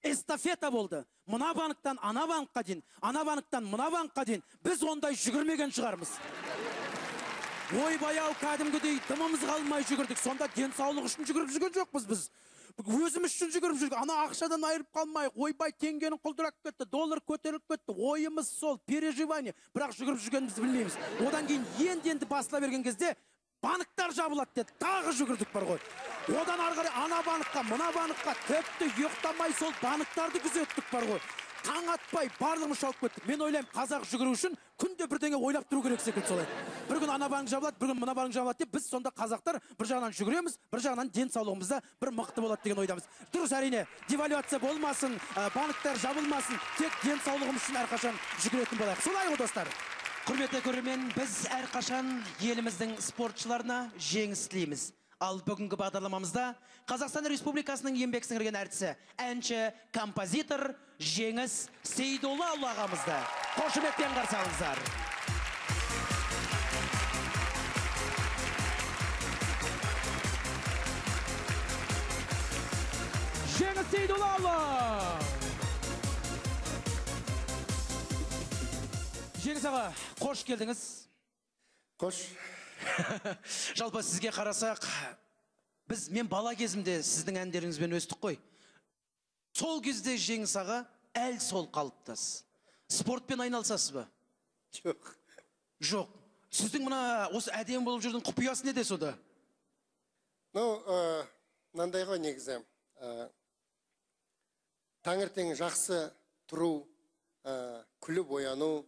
эстафета болды. Мына банктан ана банкқа дейін, ана банктан мына банкқа дейін біз ондай жүгірмеген шығармыз. Ойбай-ау, кәдімгідей дымымыз қалмай жүгірдік. Сонда денсаулық үшін жүгіріп жүрген жоқпыз біз. Өзіміз үшін жүгіріп жүрдік. Ана ақшадан айырып қалмайық. Ойбай, теңгенің құлдырап кетті, доллар көтеріліп кетті. Ойымыз сол, переживание. Бірақ жүгіріп жүргенімізді білмейміз. Одан кейін енді басыла берген кезде банктар жабылады деді. Тағы жүгірдік бар ғой. Одан арғары ана банкқа, мына банкқа тіпті ұйықтамай сол банктарды күзеттік бар ғой. Таң атпай барлығымыз шауып кеттік. Мен ойлаймын, қазақ жүгіру үшін күнде бірдеңе ойлап тұру керек секілді солай. Бір күн ана банк жабылады, бір күн мына банк жабылады деп, біз сонда қазақтар бір жағынан жүгіреміз, бір жағынан денсаулығымызда бір мықты болады деген ойдамыз. Дұрыс, әрине, девальвация болмасын, банктар жабылмасын, тек денсаулығымыз үшін әрқашан жүгіретін болайық. Солай ғой достар. Құрметті көрермен, біз әрқашан еліміздің спортшыларына жеңіс тілейміз. Ал бүгінгі бағдарламамызда Қазақстан Республикасының еңбек сіңірген әртісі, әнші, композитор Жеңіс Сейдоллаұлы ағамызды қошеметпен қарсы алыңыздар. Жеңіс Сейдоллаұлы! Жеңіс аға, қош келдіңіз. Қош. Жалпы сізге қарасақ, мен бала кезімде сіздің әндеріңізбен өстік қой. Сол кезде Жеңіс аға әл сол қалыптас. Спортпен айналысасыз ба? Жоқ. Жоқ. Сіздің мына осы әдемі болып жүрген құпиясы неде сода? Мынандай ғой негізі. Таңертең жақсы тұру, күліп ояну,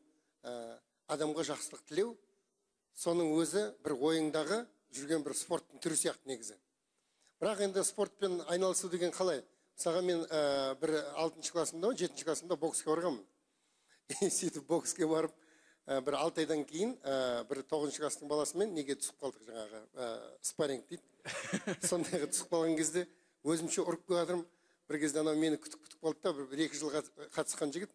адамға жақсылық тілеу, соның өзі бір ойыңдағы жүрген бір спорттың түрі сияқты негізі. Бірақ енді спортпен айналысу деген қалай? Саған мен бір 6-шы классымда, 7-ші классымда боксқа барғанмын. Сөйтіп боксқа барып, бір 6 айдан кейін бір 9-шы класстың баласымен неге түсіп қалдық жаңағы спарринг дейді. Сондайға түсіп қалған кезде өзімше ұрып қойдым. Бір кезде анау мені күтіп қалды да, бір 2 жылға қатысқан жігіт.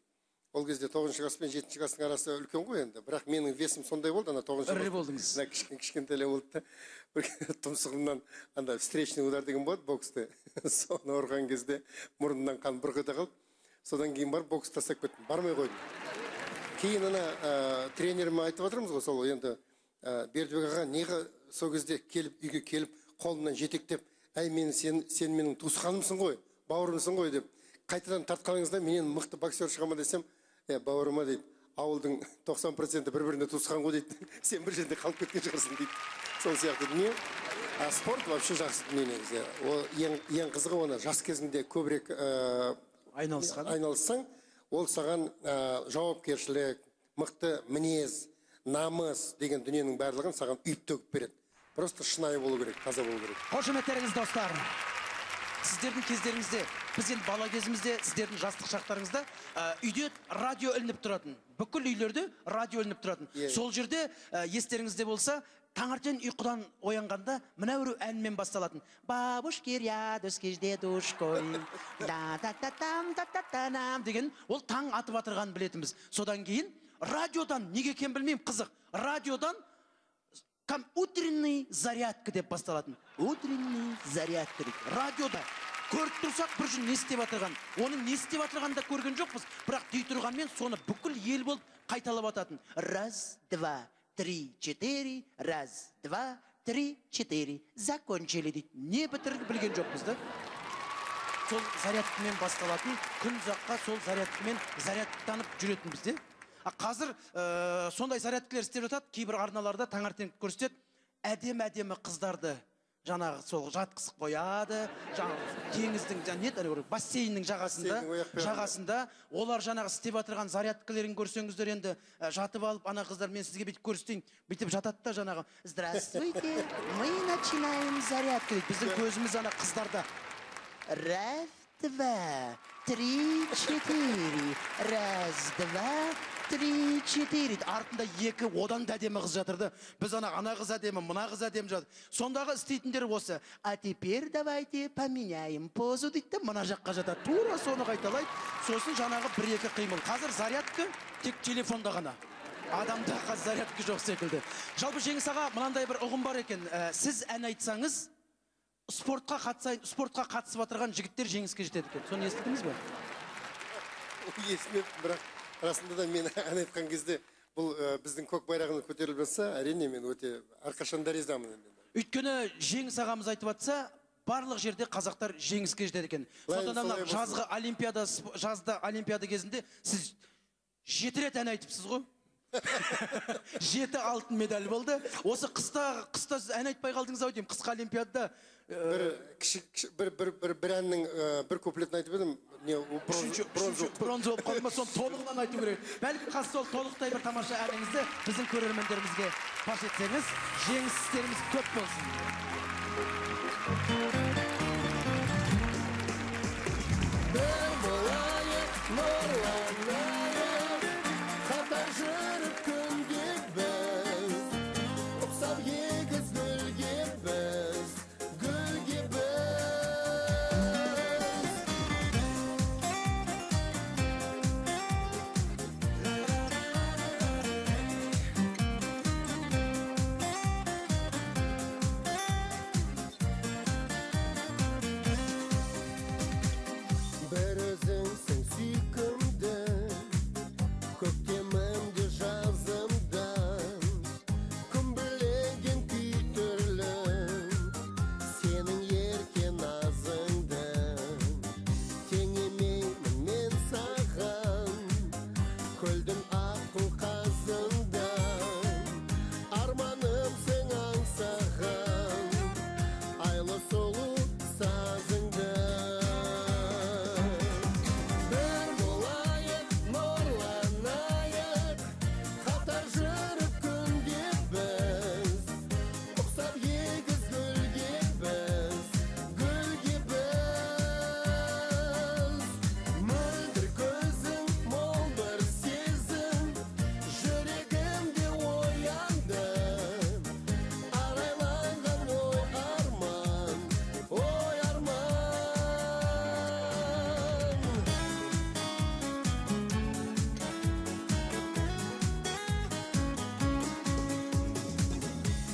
Ол кезде 9-шы класс пен 7-ші класстың арасы үлкен ғой енді. Бірақ менің весім сондай болды, ана 9-шы класс. Ірі болдыңыз. Кішкентайлау болды да. Бір тұмсығымнан анда встречный удар деген болады боксты. Соны ұрған кезде мұрнымнан қан бұрқ ете қалды. Содан кейін барып бокс тастап кеттім. Бармай қойдым. Кейін ана тренеріме айтып отырмыз ғой, сол енді Бердібек аға неге сол кезде үйге келіп, қолымнан жетектеп, әй сен менің туысқанымсың ғой, бауырымсың ғой деп, қайтадан тартқаныңызда менен мықты боксер шығама десем, бауырыма дейді, ауылдың 90% бір-біріне туысқан ғой дейді, сен бір жерде қалып кеткен шығарсың дейді. Сол сияқты дүние. Спорт вообще жақсы дүние негізі. Ең қызығы оны жас кезінде көбірек айналыссаң, ол саған жауапкершілік, мықты мінез, намыс деген дүниенің барлығын саған үйіп төгіп береді. Просто шынайы болу керек, таза болу керек. Қошеметтеріңіз достар. Сіздердің кездеріңізде, біз енді бала кезімізде, сіздердің жастық шақтарыңызда үйде радио ілініп тұратын. Бүкіл үйлерде радио ілініп тұратын. Сол жерде естеріңізде болса, таңертең ұйқыдан оянғанда мына бір әнмен басталатын. Бабушки рядом с дедушкой, да-да-да-там-да-да-да-нам деген ол таң атып атырғанын білетінбіз. Содан кейін радиодан, неге екен білмеймін, қызық, радиодан утренний зарядка деп басталатын. Утренний зарядка дейді. Радиода көріп тұрсақ бір жүн не істеп атырған. Оның не істеп атырғанын да көрген жоқпыз. Бірақ дей тұрғанмен соны бүкіл ел болып қайталап ататын. Раз, два, три, четыре, раз, два, три, четыре. Закончили дейді. Не бітірді білген жоқпыз да. Сол зарядкамен басталатын, күн ұзаққа сол зарядкамен зарядтанып жүретін бізде. Қазір сондай зарядкілер істеп жатады, кейбір арналарда таңертең көрсетеді, әдемі қыздарды жаңағы сол жатқызып қояды, теңіздің, бассейннің жағасында, олар жаңағы істеп жатырған зарядкілерін көрсеңіздер енді жатып алып, ана қыздар мен сізге бүйтіп көрсетейін, бүйтіп жатады да жаңағы, здравствуйте, мы начинаем зарядку дейді. Біздің көзіміз ана қыздарда. Раз, два, три, четыре, раз, два, 3-4 артында екі одан да әдемі қыз жатырды. Біз ана қыз әдемі, мына қыз әдемі жатыр. Сондағы істейтіндер осы. А теперь давайте поменяем позу дейді, мына жаққа жатады. Тура соны қайталайды. Сосын жаңағы бір-екі қимыл. Қазір зарядка тек телефонда ғана. Адамда қазір зарядка жоқ секілді. Жалпы Жеңіс аға, мынандай бір ұғым бар екен. Сіз ән айтсаңыз, спортқа қатысып отырған жігіттер жеңіске жетеді екен. Соны естідіңіз бе? Есімеп, бірақ расында да мен ән айтқан кезде бұл біздің көк байрағымыз көтеріліп жатса, әрине мен өте әрқашан да ризамын. Өйткені Жеңіс ағамыз айтып жатса, барлық жерде қазақтар жеңіске жетеді екен. Сондықтан жазғы олимпиада кезінде сіз 7 рет ән айтыпсыз ғой? 7 алтын медаль болды. Осы қыста ән айтпай қалдыңыз ау деймін. Қысқы олимпиадада бір әннің бір куплетін айтып едім, бронза болып қалды ма, соны толығынан айту керек. Бәлкім қазір сол толықтай бір тамаша әніңізді біздің көрермендерімізге паш етсеңіз, жеңістеріміз көп болсын. Бір болайық, нұрланайық, қатар жүріп күнге біз, ұқсап егіз гүлге біз, гүлге біз. Бір өзіңсің сүйкімді, көктемімде жазымдан, күмбірлеген күй түрлі, сенің ерке назыңдан. Теңемеймін мен саған, көлдің аққу қазындан, арманымсың аңсаған, айлы сұлу сазыңдан.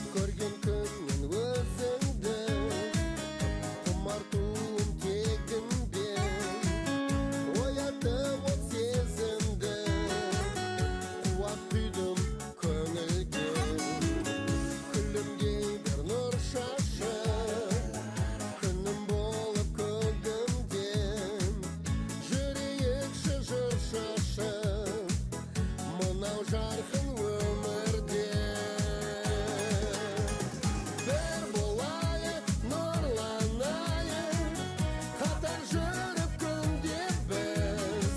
Көрген күннен өзіңді, құмартуым тегінде, оятып от сезімді, қуат құйдым көңілге. Күлімдей бір нұр шашып, күнім болып көгімде, жүрейік жыр шашып, мынау жарқын өмірде. Бір болайық, нұрланайық, қатар жүріп күнде біз,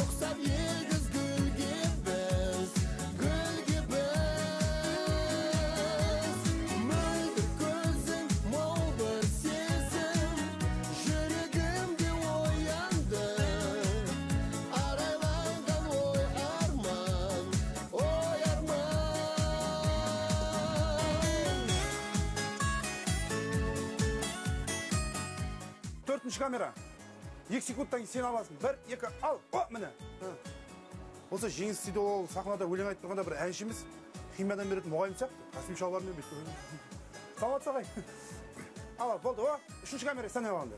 ұқсап егіз гүлге біз, гүлге біз. Мөлдір көзің, мол бір сезім, жүрегімде оянды, арайланған ой арман, ой арман. Төртінші камера. 2 секундтан кейін сен аласың. 1, 2, ал. О, міне. Осы Жеңіс Сейдолла сахнада өлең айтып тұрғанда бір әнші емес, химиядан беретін мұғалім сияқты. Костюм шалбармен бүйтіп. Саламатсыз ағай. Ал, болды. О, 3-ші камера сән алғанда.